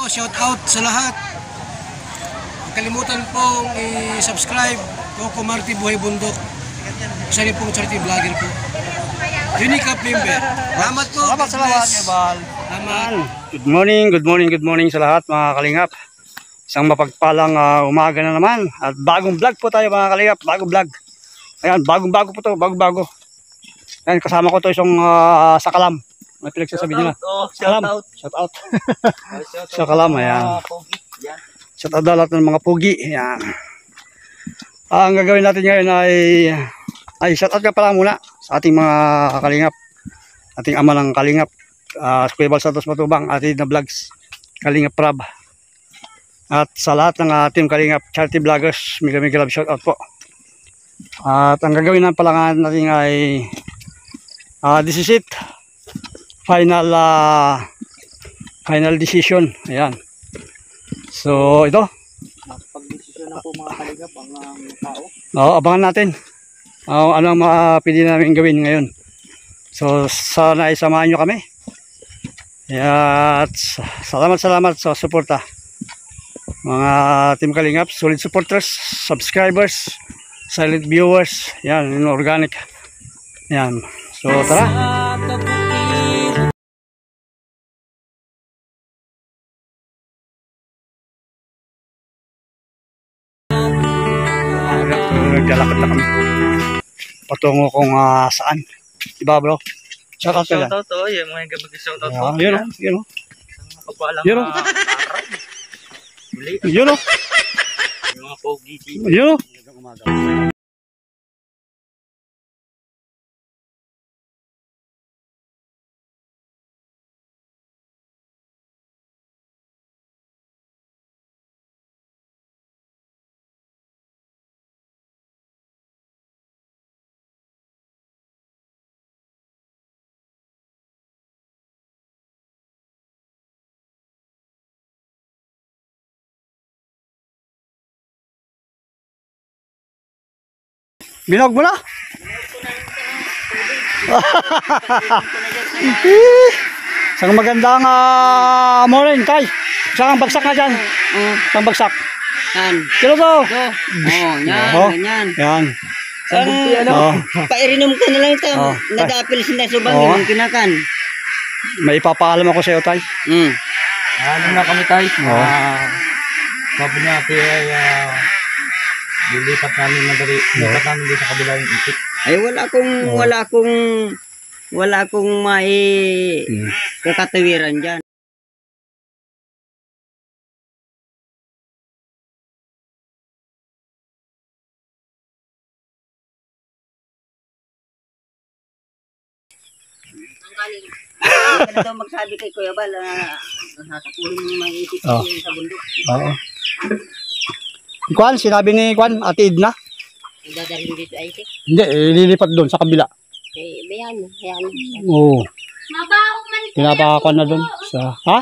shout out sa lahat. Huwag kalimutan pong i-subscribe Coco Marti Buhay Bundok. Isa rin pong charity vlogger po. Unique member. Salamat po. Salamat. Salamat. Good morning sa lahat mga kalingap. Isang mapagpalang umaga na naman. At bagong vlog po tayo mga kalingap. Bagong vlog. Ayan, bagong-bago po to. Bago-bago. Ayan, kasama ko to isang sa Kalam. May pinagsasabi nila. Shout out. Sa Kalam, ayan. Shout out lahat ng mga pugi. Ayan. Ang gagawin natin ngayon ay shout out ka pala muna sa ating mga kalingap. Ating ama ng kalingap. Kuya Bal Santos Matubang, ating na vlogs. Kalingap Prab. At sa lahat ng team kalingap charity vloggers, mega love shout out po. At ang gagawin na pala natin ay this is it. Final decision. Ayan. So ito. Pag-desisyon na po mga kalingap ang tao. Oo, abangan natin. Ano ang pwede namin gawin ngayon. So sana isamahan nyo kami. At salamat sa suporta. Mga team kalingap, solid supporters, subscribers, silent viewers, yan, organic. Yan. So tara. Naglalakad na kami. Patungo kung saan. Diba bro? Shout out ka dyan. Shout out to, yung mga mag-shout out po. Yun o. Yun o. Yun o. Yung mga pogi. Yun o. Binog mo na? Isang magandang morning, Tay. Isang bagsak na dyan. Isang bagsak. Yan. Kilo to. Yan. Yan. Pairinom ko na lang ito. Nadapil sila subang yung kinakan. May ipapaalam ako sa iyo, Tay. Ano na kami tayo? Sabi niya ay lilipat namin madali. Lilipat namin din sa kabila yung itik. Ay wala akong mai kakatawiran dyan. Ang galing. Magsabi kay Kuya Bal nasakulong yung mga itik sa bundok. Oo. Kwan, sinabi ni Kwan, Ate Edna. Dadalhin dito ay itik. Hindi, ililipat doon sa kabila. Eh, bayan. Oo. Pinapakakuan na doon. Ha?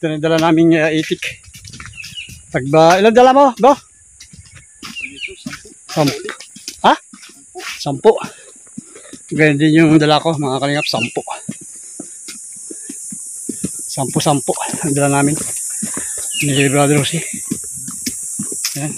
Ito na yung dala namin itik. Ilan dala mo, bro? 10. Ha? 10. Ganyan din yung dala ko, mga kalingap, 10. 10 ang dala namin. Ni Brother Rosie. Yan.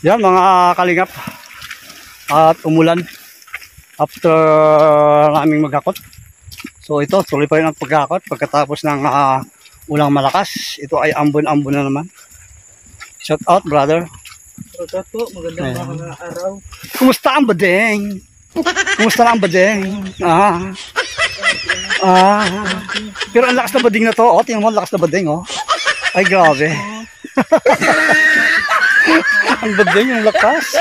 Yan mga kalingap. At umulan after naming maghakot. So ito, tuloy pa rin ang paghakot pagkatapos ng ulang malakas. Ito ay ambon-ambon na naman. Shout out, brother. Shout out po, magandang mga araw. Kumusta ang badeng? Kumusta ang badeng? Pero ang lakas na bading na to. Oh, tingnan mo, ang lakas na bading, oh. Ay, grabe. Ang bading, ang lakas.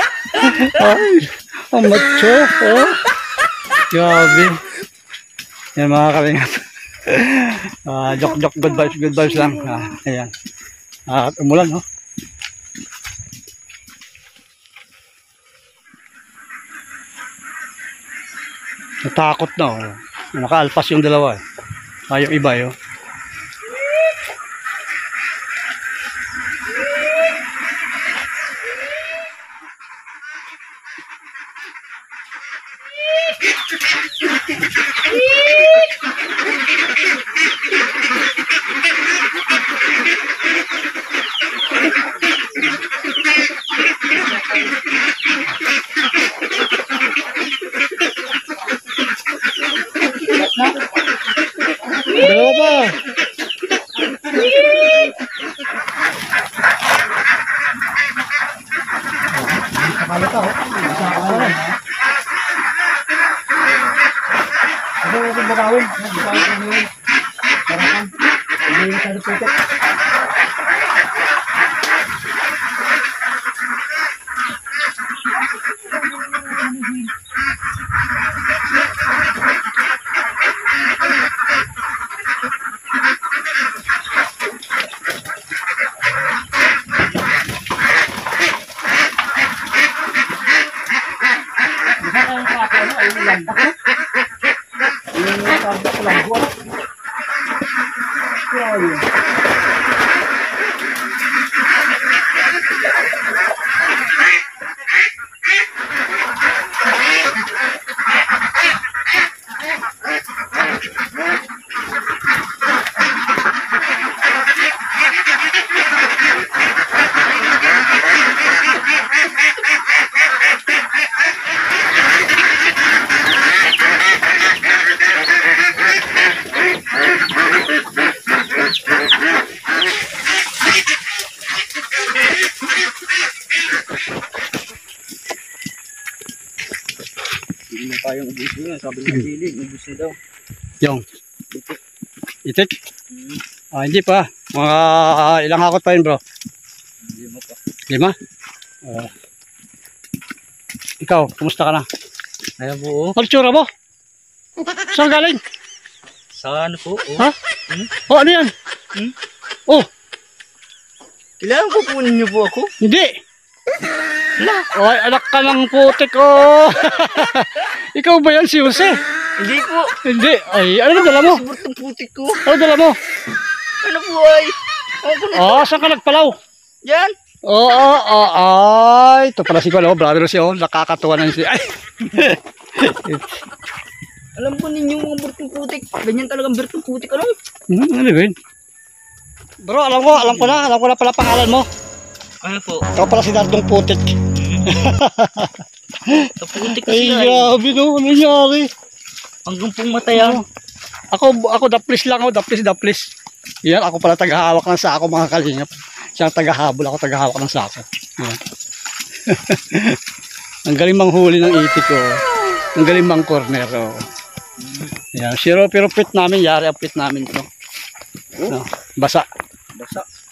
Ay, ang macho, oh. Grabe. Yan mga kalingap. Joke, good vibes lang. Ayan. At umulan, oh. Natakot na, oh. Nakaalpas yung dalawa, eh. Yung iba, oh. Dalawa pa. Hindi na tayong ubus na, sabi ng siling, ubus na daw. Yung itik? Hindi pa. Mga ilang hakot pa yun, bro? 5 pa. 5? Ikaw, kumusta ka na? Ayan po, Ano tsura mo? Saan galing? sa ano po, Ha? Oh, ano yan? Oh, Kailangan po punin niyo po ako. hindi. Ay, anak ka ng putik, oh. Ikaw ba yan, si Jose? Hindi po. Hindi. Ay, ano dala mo? Subot ng putik ko. Ano dala mo? Ano po ay? Ako na. Saan ka nagpalaw? Yan. Ay. Ito pala si Kuya, oh, brother siya, oh. Nakakatuwa na siya. Ay. Alam po ninyo mga bertong putik. Ganyan talagang bertong putik. Ano? Ano ba yun? Bro, alam ko na pala pangalan mo. Ano po? Ikaw pala si Dardong Putik. Sa putik Ay, sila. grabe no, ano nangyari? Hanggang pong matayan. Ako daplis lang, daplis. Yan, ako pala tagahawak ng sako, mga kalingap. Siya ang tagahabol, ako tagahawak ng sako. Yan. Ang galing manghuli ng itik ko. Ang galing mang corner. Oh. Yan, pero pit namin, yari ang pit namin. No? No, basa.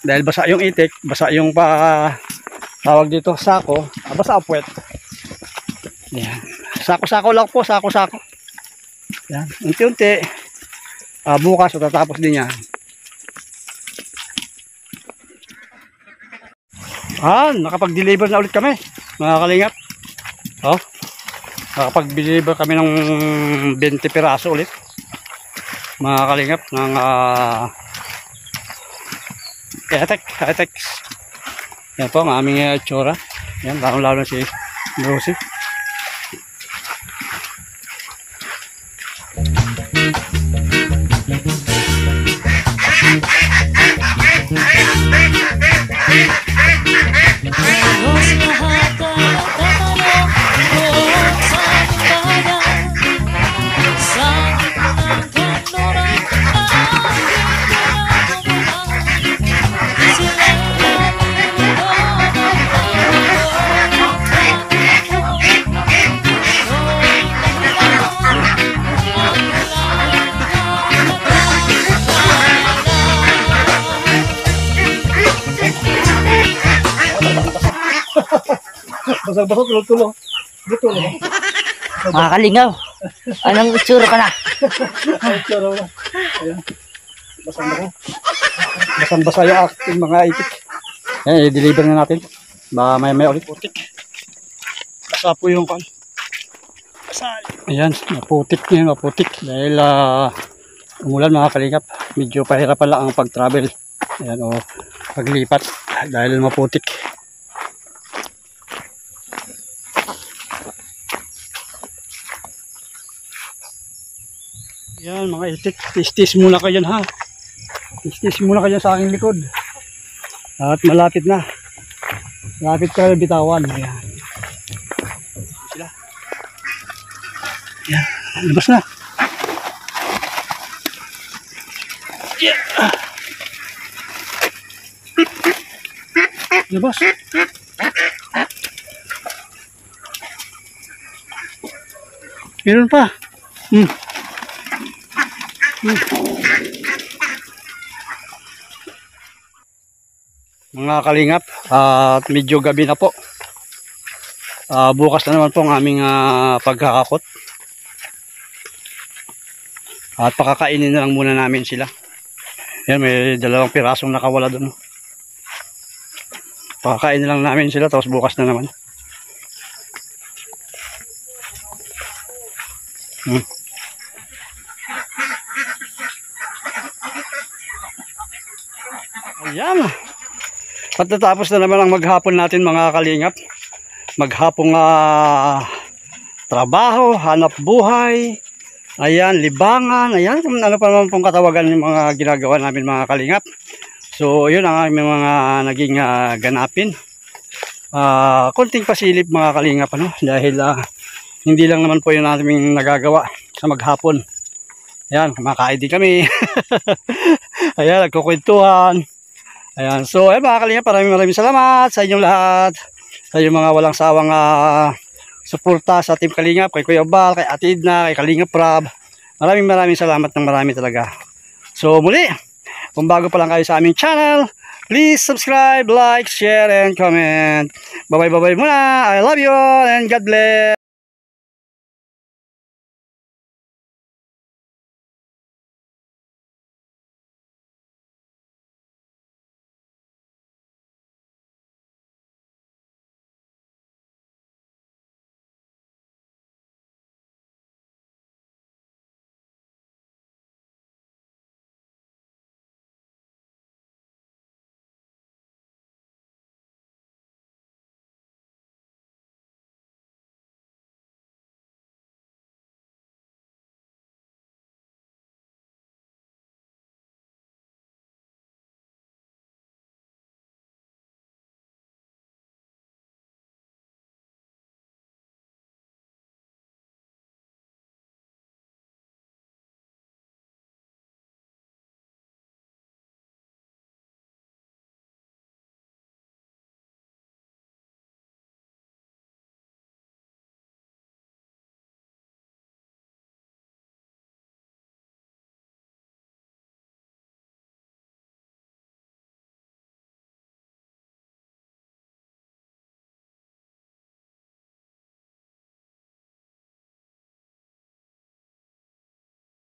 Dahil basa yung itik, basa yung tawag dito, sako, basa ang puwet. Yan. Sako-sako lang po, sako-sako. Yan, unti-unti. Bukas, tatapos din yan. Nakapag-deliver na ulit kami, mga kalingap. Nakapag-deliver kami ng 20 piraso ulit, mga kalingap, ng Etex. Yan po ang aming itsura. Yan, lalo si Rosie. Basag-basag, tulong-tulong. Mga kalingaw, anong itsura ka na? Basang-basa yung aking mga itik. Yan, i-deliver na natin. Baka may ulit putik. Basa po yung kan. Ayan, maputik niya, maputik. Dahil umulan, mga kalingap. Medyo pahirapan lang ang pag-travel. Ayan, o paglipat. Dahil maputik. Yan mga itik, tis-tis muna kayo ha. Tis-tis muna kayo sa aking likod. At malapit na. Malapit ka bitawan. Ayan. Sila. Yan, labas na. Yeah. Labas. Meron pa. Mga kalingap, at medyo gabi na po. Bukas na naman po ang aming pagkakakot. At pakakainin na lang muna namin sila. Yan, may 2 pirasong nakawala doon. Pakakainin na lang namin sila, tapos bukas na naman. Ayan. At natapos na naman ang maghapon natin, mga kalingap. Maghapong trabaho, hanap buhay. Ayan, libangan. Ayan, ano pa naman pong katawagan ng mga ginagawa namin, mga kalingap. So, yun ang aming mga naging ganapin. Konting pasilip, mga kalingap, dahil hindi lang naman po yun aming nagagawa sa maghapon. Ayan, kumakain din kami. Ayan, nagkukwentuhan. Ayan, so mga kalingap, maraming salamat sa inyong lahat. Sa inyong mga walang sawang suporta sa Team Kalingap, kay Kuya Bal, kay Ate Edna, kay Kalingap Rab. Maraming salamat ng marami talaga. So muli, kung bago pa lang kayo sa aming channel, please subscribe, like, share, and comment. Bye-bye muna. I love you all and God bless.